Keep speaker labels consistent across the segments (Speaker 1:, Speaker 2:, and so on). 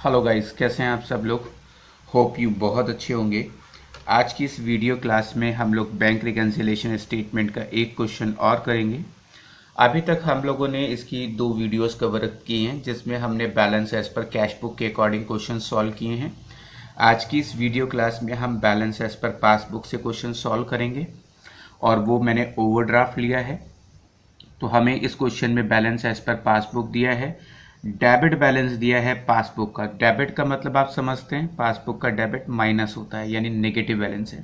Speaker 1: Hello guys, कैसे हैं आप सब लोग। होप यू बहुत अच्छे होंगे। आज की इस वीडियो क्लास में हम लोग बैंक रिकन्सिलेशन स्टेटमेंट का एक क्वेश्चन और करेंगे। अभी तक हम लोगों ने इसकी दो वीडियोस कवर की हैं जिसमें हमने balance as per cash book के अकॉर्डिंग क्वेश्चन सॉल्व किए हैं। आज की इस वीडियो क्लास में हम बैलेंस एज पर पासबुक से क्वेश्चन सॉल्व करेंगे और वो मैंने ओवरड्राफ्ट लिया है। तो हमें इस क्वेश्चन में बैलेंस एज पर पासबुक दिया है, डेबिट बैलेंस दिया है पासबुक का। डेबिट का मतलब आप समझते हैं, पासबुक का डेबिट माइनस होता है यानी नेगेटिव बैलेंस है।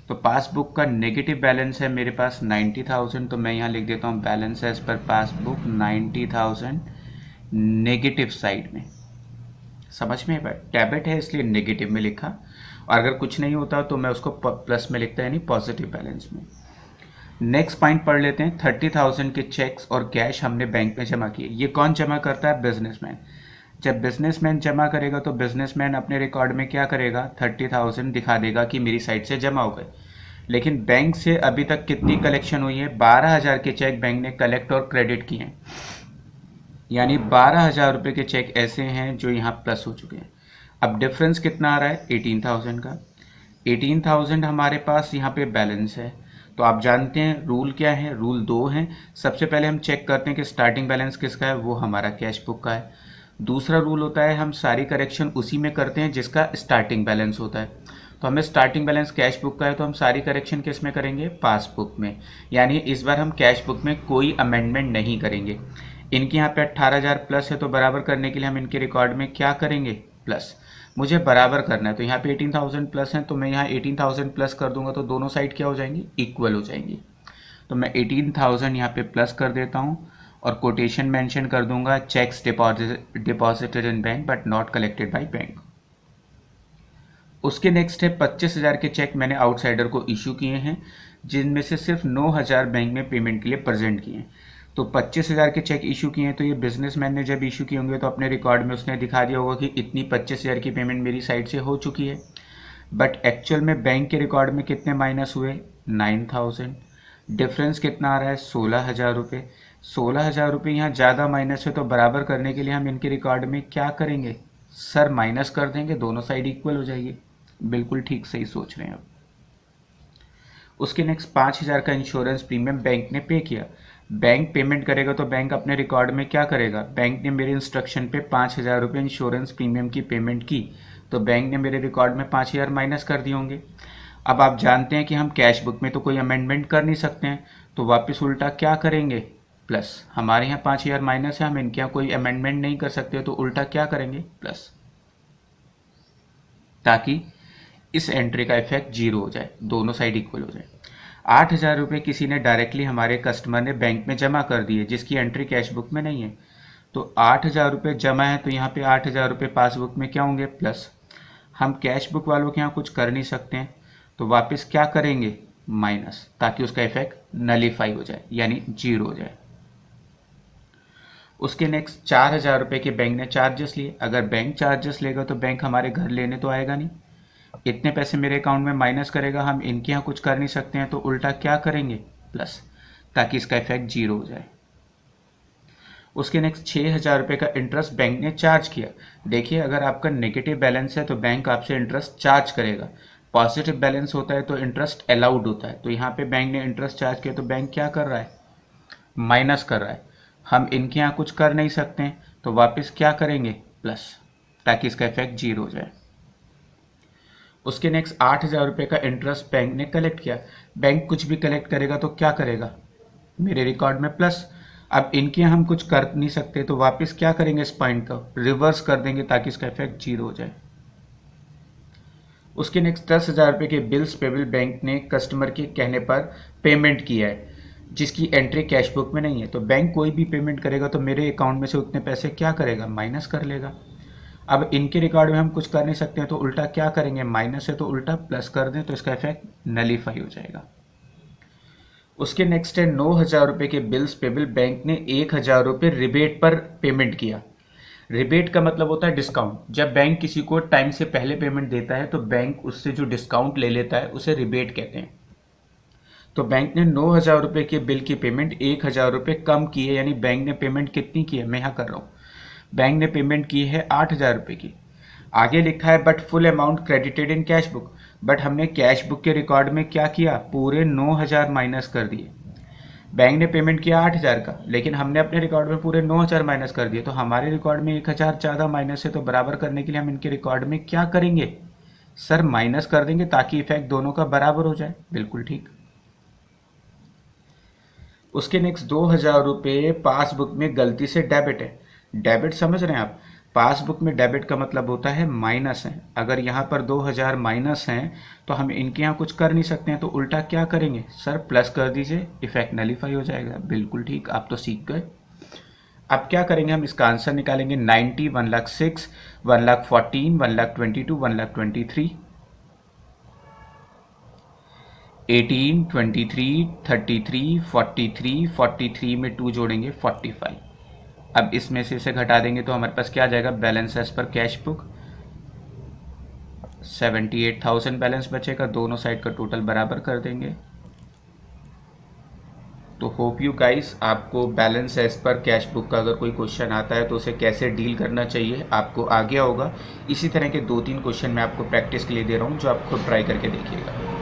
Speaker 1: तो पासबुक का नेगेटिव बैलेंस है मेरे पास 90,000, तो मैं यहाँ लिख देता हूँ balance as per passbook 90,000 negative side में। समझ में डेबिट है इसलिए नेगेटिव में लिखा, और अगर कुछ नहीं होता तो मैं उसको प्लस में लिखता यानी पॉजिटिव बैलेंस में। नेक्स्ट पॉइंट पढ़ लेते हैं। 30,000 के चेक्स और कैश हमने बैंक में जमा किए। ये कौन जमा करता है? बिजनेसमैन। जब बिजनेसमैन जमा करेगा तो बिजनेसमैन अपने रिकॉर्ड में क्या करेगा? 30,000 दिखा देगा कि मेरी साइड से जमा हो गए। लेकिन बैंक से अभी तक कितनी कलेक्शन हुई है? 12,000 के चेक बैंक ने कलेक्ट और क्रेडिट किए हैं, यानी 12,000 रुपये के चेक ऐसे हैं जो यहाँ प्लस हो चुके हैं। अब डिफरेंस कितना आ रहा है? 18,000 का। 18,000 हमारे पास यहाँ पे बैलेंस है। तो आप जानते हैं रूल क्या है? रूल दो हैं। सबसे पहले हम चेक करते हैं कि स्टार्टिंग बैलेंस किसका है, वो हमारा कैश बुक का है। दूसरा रूल होता है हम सारी करेक्शन उसी में करते हैं जिसका स्टार्टिंग बैलेंस होता है। तो हमें स्टार्टिंग बैलेंस कैश बुक का है तो हम सारी करेक्शन किस में करेंगे? पासबुक में। यानी इस बार हम कैश बुक में कोई अमेंडमेंट नहीं करेंगे। इनके यहाँ पे 18,000 प्लस है तो बराबर करने के लिए हम इनके रिकॉर्ड में क्या करेंगे? प्लस। मुझे बराबर करना है तो यहाँ पे 18,000 प्लस है तो मैं यहाँ 18,000 प्लस कर दूंगा तो दोनों साइड क्या हो जाएंगी? इक्वल हो जाएंगी। तो मैं 18,000 यहाँ पे प्लस कर देता हूँ और कोटेशन मेंशन कर दूंगा, checks deposited in bank but not collected by bank. उसके नेक्स्ट है 25,000 के चेक मैंने आउटसाइडर को इशू किए हैं, जिनमें से सिर्फ 9,000 बैंक में पेमेंट के लिए प्रेजेंट किए हैं। तो 25,000 के चेक इशू किए हैं तो ये बिजनेसमैन ने जब इशू किए होंगे तो अपने रिकॉर्ड में उसने दिखा दिया होगा कि इतनी 25,000 की पेमेंट मेरी साइड से हो चुकी है। बट एक्चुअल में बैंक के रिकॉर्ड में कितने माइनस हुए? 9,000। डिफरेंस कितना आ रहा है? 16,000 रुपये। 16,000 रुपये यहाँ ज़्यादा माइनस है तो बराबर करने के लिए हम इनके रिकॉर्ड में क्या करेंगे? सर माइनस कर देंगे, दोनों साइड इक्वल हो जाएगी। बिल्कुल ठीक सही सोच रहे हैं आप। उसके नेक्स्ट 5,000 का इंश्योरेंस प्रीमियम बैंक ने पे किया। बैंक पेमेंट करेगा तो बैंक अपने रिकॉर्ड में क्या करेगा? बैंक ने मेरे इंस्ट्रक्शन पे 5,000 रुपये इंश्योरेंस प्रीमियम की पेमेंट की तो बैंक ने मेरे रिकॉर्ड में 5,000 माइनस कर दिए होंगे। अब आप जानते हैं कि हम कैश बुक में तो कोई अमेंडमेंट कर नहीं सकते हैं, तो वापस उल्टा क्या करेंगे? प्लस। हमारे यहाँ 5,000 माइनस है, हम इनके यहाँ कोई अमेंडमेंट नहीं कर सकते तो उल्टा क्या करेंगे? प्लस, ताकि इस एंट्री का इफेक्ट जीरो हो जाए, दोनों साइड इक्वल हो जाए। 8,000 रुपये किसी ने डायरेक्टली हमारे कस्टमर ने बैंक में जमा कर दिए जिसकी एंट्री कैश बुक में नहीं है। तो 8,000 रुपये जमा है तो यहाँ पे 8,000 रुपये पासबुक में क्या होंगे? प्लस। हम कैश बुक वालों के यहाँ कुछ कर नहीं सकते हैं तो वापस क्या करेंगे? माइनस, ताकि उसका इफेक्ट नलीफाई हो जाए यानी जीरो हो जाए। उसके नेक्स्ट 4,000 रुपये के बैंक ने चार्जेस लिए। अगर बैंक चार्जेस लेगा तो बैंक हमारे घर लेने तो आएगा नहीं, इतने पैसे मेरे अकाउंट में माइनस करेगा। हम इनके यहाँ कुछ कर नहीं सकते हैं तो उल्टा क्या करेंगे? प्लस, ताकि इसका इफेक्ट जीरो हो जाए। उसके नेक्स्ट 6,000 रुपये का इंटरेस्ट बैंक ने चार्ज किया। देखिए, अगर आपका नेगेटिव बैलेंस है तो बैंक आपसे इंटरेस्ट चार्ज करेगा, पॉजिटिव बैलेंस होता है तो इंटरेस्ट अलाउड होता है। तो यहाँ पे बैंक ने इंटरेस्ट चार्ज किया तो बैंक क्या कर रहा है? माइनस कर रहा है। हम इनके यहाँ कुछ कर नहीं सकते हैं तो वापस क्या करेंगे? प्लस, ताकि इसका इफेक्ट जीरो हो जाए। उसके नेक्स्ट 8,000 रुपये का इंटरेस्ट बैंक ने कलेक्ट किया। बैंक कुछ भी कलेक्ट करेगा तो क्या करेगा? मेरे रिकॉर्ड में प्लस। अब इनके हम कुछ कर नहीं सकते तो वापस क्या करेंगे? इस पॉइंट को रिवर्स कर देंगे ताकि इसका इफेक्ट जीरो हो जाए। उसके नेक्स्ट 10,000 रुपये के बिल्स पेबल बैंक ने कस्टमर के कहने पर पेमेंट किया है जिसकी एंट्री कैश बुक में नहीं है। तो बैंक कोई भी पेमेंट करेगा तो मेरे अकाउंट में से उतने पैसे क्या करेगा? माइनस कर लेगा। अब इनके रिकॉर्ड में हम कुछ कर नहीं सकते हैं तो उल्टा क्या करेंगे? माइनस है तो उल्टा प्लस कर दें तो इसका इफेक्ट नलीफाई हो जाएगा। उसके नेक्स्ट है 9,000 रुपये के बिल्स पेबल बैंक ने 1,000 रुपये रिबेट पर पेमेंट किया। रिबेट का मतलब होता है डिस्काउंट। जब बैंक किसी को टाइम से पहले पेमेंट देता है तो बैंक उससे जो डिस्काउंट ले लेता है उसे रिबेट कहते हैं। तो बैंक ने 9,000 रुपये के बिल की पेमेंट 1,000 रुपये कम की है, यानी बैंक ने पेमेंट कितनी की है? मैं यहाँ कर रहा हूँ। बैंक ने पेमेंट की है 8,000 रुपये की। आगे लिखा है but full amount credited in cash book, but हमने कैश बुक के रिकॉर्ड में क्या किया, पूरे 9,000 माइनस कर दिए। बैंक ने पेमेंट किया 8,000 का, लेकिन हमने अपने रिकॉर्ड में पूरे 9,000 माइनस कर दिए, तो हमारे रिकॉर्ड में 1,000 ज़्यादा माइनस है। तो बराबर करने के लिए हम इनके रिकॉर्ड में क्या करेंगे सर, माइनस कर देंगे ताकि इफेक्ट दोनों का बराबर हो जाए। बिल्कुल ठीक। उसके नेक्स्ट 2,000 रुपये पासबुक में गलती से डेबिट है। डेबिट समझ रहे हैं आप, पासबुक में डेबिट का मतलब होता है माइनस है। अगर यहाँ पर 2,000 माइनस हैं तो हम इनके यहाँ कुछ कर नहीं सकते हैं, तो उल्टा क्या करेंगे सर, प्लस कर दीजिए, इफेक्ट नलीफाई हो जाएगा। बिल्कुल ठीक, आप तो सीख गए। अब क्या करेंगे, हम इसका आंसर निकालेंगे। 90, 1,06,000, 1,14,000, 1,22,000, 1,23,000, 18, 23, 33, 43, 43 में 2 जोड़ेंगे 45। अब इसमें से इसे घटा देंगे तो हमारे पास क्या आ जाएगा, balance as per cash book 78,000 balance बचेगा। दोनों साइड का टोटल बराबर कर देंगे। तो होप यू गाइस आपको balance as per cash book का अगर कोई क्वेश्चन आता है तो उसे कैसे डील करना चाहिए आपको आ गया होगा। इसी तरह के 2-3 क्वेश्चन मैं आपको प्रैक्टिस के लिए दे रहा हूँ, जो आप खुद ट्राई करके देखिएगा।